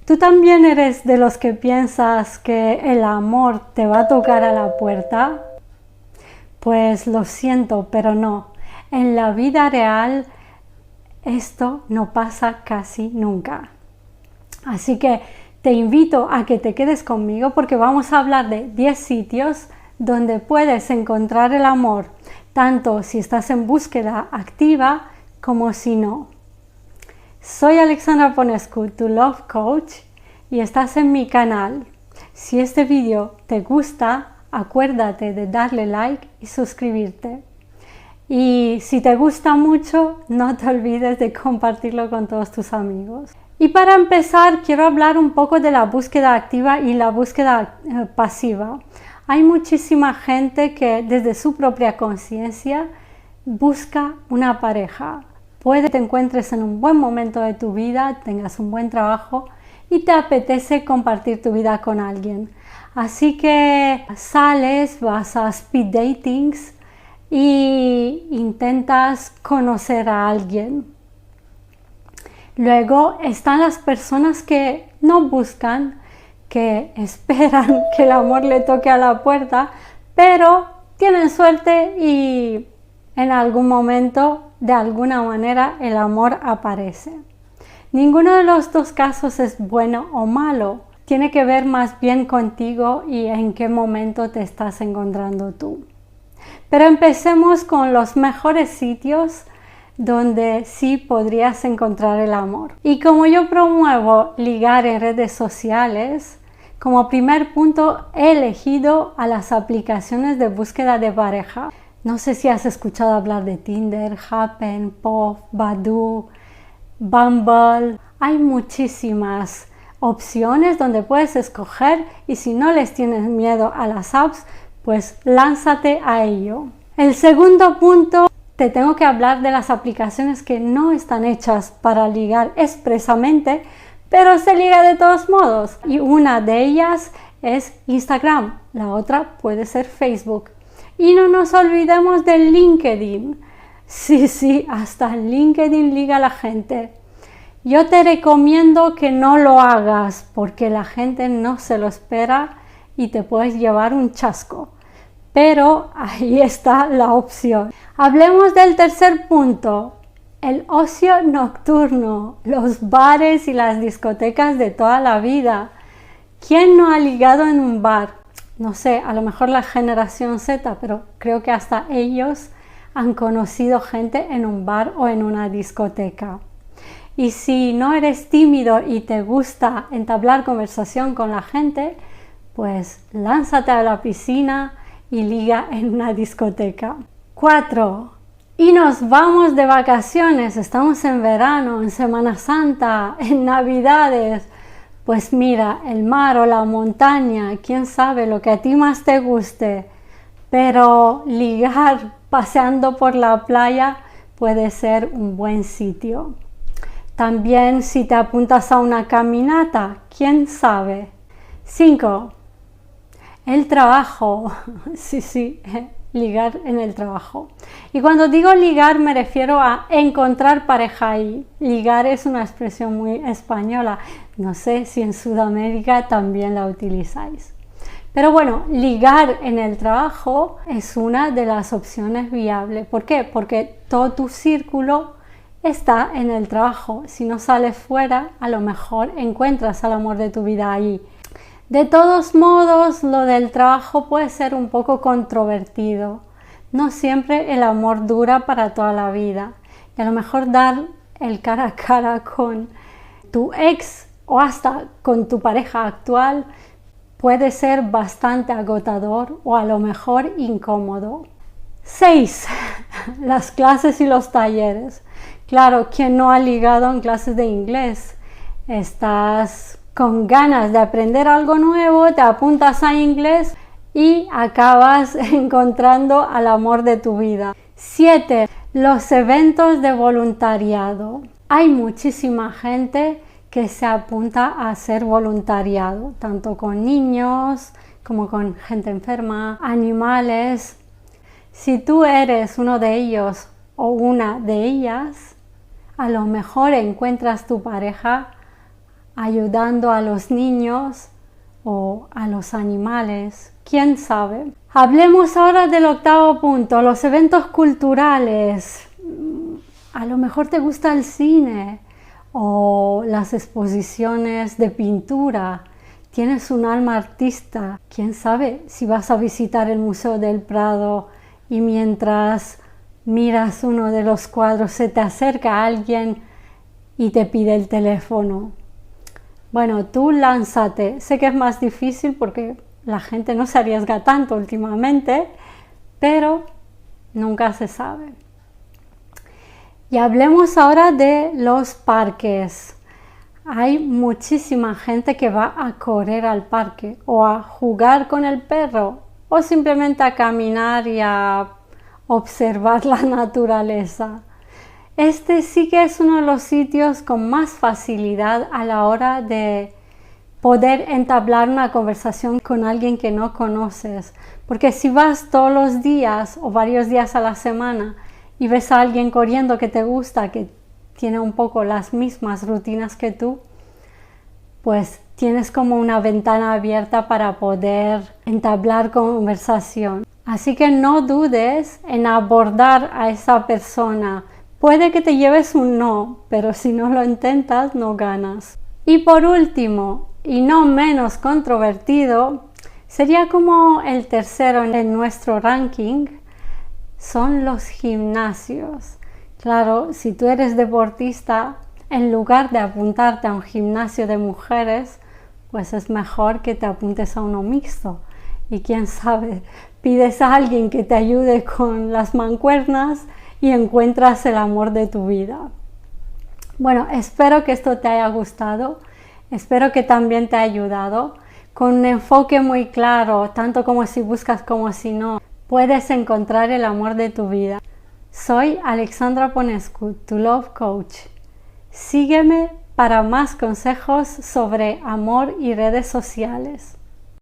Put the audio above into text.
¿Tú también eres de los que piensas que el amor te va a tocar a la puerta? Pues lo siento, pero no. En la vida real esto no pasa casi nunca. Así que te invito a que te quedes conmigo porque vamos a hablar de 10 sitios donde puedes encontrar el amor, tanto si estás en búsqueda activa como si no. Soy Alexandra Ponescu, tu Love Coach, y estás en mi canal. Si este vídeo te gusta, acuérdate de darle like y suscribirte. Y si te gusta mucho, no te olvides de compartirlo con todos tus amigos. Y para empezar, quiero hablar un poco de la búsqueda activa y la búsqueda pasiva. Hay muchísima gente que desde su propia conciencia busca una pareja. Puede que te encuentres en un buen momento de tu vida, tengas un buen trabajo y te apetece compartir tu vida con alguien. Así que sales, vas a speed datings y intentas conocer a alguien. Luego están las personas que no buscan, que esperan que el amor le toque a la puerta, pero tienen suerte y en algún momento, de alguna manera, el amor aparece. Ninguno de los dos casos es bueno o malo. Tiene que ver más bien contigo y en qué momento te estás encontrando tú. Pero empecemos con los mejores sitios donde sí podrías encontrar el amor. Y como yo promuevo ligar en redes sociales, como primer punto he elegido a las aplicaciones de búsqueda de pareja. No sé si has escuchado hablar de Tinder, Happen, Pop, Badoo, Bumble. Hay muchísimas opciones donde puedes escoger y si no les tienes miedo a las apps, pues lánzate a ello. El segundo punto, te tengo que hablar de las aplicaciones que no están hechas para ligar expresamente, pero se liga de todos modos. Y una de ellas es Instagram, la otra puede ser Facebook. Y no nos olvidemos de LinkedIn. Sí, hasta LinkedIn liga a la gente. Yo te recomiendo que no lo hagas porque la gente no se lo espera y te puedes llevar un chasco. Pero ahí está la opción. Hablemos del tercer punto, el ocio nocturno, los bares y las discotecas de toda la vida. ¿Quién no ha ligado en un bar? No sé, a lo mejor la generación Z, pero creo que hasta ellos han conocido gente en un bar o en una discoteca. Y si no eres tímido y te gusta entablar conversación con la gente, pues lánzate a la piscina y liga en una discoteca. 4. Y nos vamos de vacaciones, estamos en verano, en Semana Santa, en Navidades. Pues mira, el mar o la montaña, quién sabe lo que a ti más te guste, pero ligar paseando por la playa puede ser un buen sitio. También si te apuntas a una caminata, quién sabe. 5. El trabajo. Sí, ligar en el trabajo. Y cuando digo ligar me refiero a encontrar pareja ahí. Ligar es una expresión muy española. No sé si en Sudamérica también la utilizáis. Pero bueno, ligar en el trabajo es una de las opciones viables. ¿Por qué? Porque todo tu círculo está en el trabajo. Si no sales fuera, a lo mejor encuentras al amor de tu vida ahí. De todos modos, lo del trabajo puede ser un poco controvertido. No siempre el amor dura para toda la vida. Y a lo mejor dar el cara a cara con tu ex o hasta con tu pareja actual puede ser bastante agotador o a lo mejor incómodo. 6. Las clases y los talleres. Claro, ¿quién no ha ligado en clases de inglés? Estás con ganas de aprender algo nuevo, te apuntas a inglés y acabas encontrando al amor de tu vida. 7. Los eventos de voluntariado. Hay muchísima gente que se apunta a hacer voluntariado, tanto con niños como con gente enferma, animales. Si tú eres uno de ellos o una de ellas, a lo mejor encuentras tu pareja ayudando a los niños o a los animales, quién sabe. Hablemos ahora del octavo punto, los eventos culturales. A lo mejor te gusta el cine o las exposiciones de pintura. Tienes un alma artista. Quién sabe si vas a visitar el Museo del Prado y mientras miras uno de los cuadros se te acerca alguien y te pide el teléfono. Bueno, tú lánzate. Sé que es más difícil porque la gente no se arriesga tanto últimamente, pero nunca se sabe. Y hablemos ahora de los parques. Hay muchísima gente que va a correr al parque o a jugar con el perro o simplemente a caminar y a observar la naturaleza. Este sí que es uno de los sitios con más facilidad a la hora de poder entablar una conversación con alguien que no conoces. Porque si vas todos los días o varios días a la semana y ves a alguien corriendo que te gusta, que tiene un poco las mismas rutinas que tú, pues tienes como una ventana abierta para poder entablar conversación. Así que no dudes en abordar a esa persona. Puede que te lleves un no, pero si no lo intentas, no ganas. Y por último, y no menos controvertido, sería como el tercero en nuestro ranking, son los gimnasios. Claro, si tú eres deportista, en lugar de apuntarte a un gimnasio de mujeres, pues es mejor que te apuntes a uno mixto. Y quién sabe, pides a alguien que te ayude con las mancuernas y encuentras el amor de tu vida. Bueno, espero que esto te haya gustado, espero que también te haya ayudado. Con un enfoque muy claro, tanto como si buscas como si no, puedes encontrar el amor de tu vida. Soy Alexandra Ponescu, tu Love Coach. Sígueme para más consejos sobre amor y redes sociales.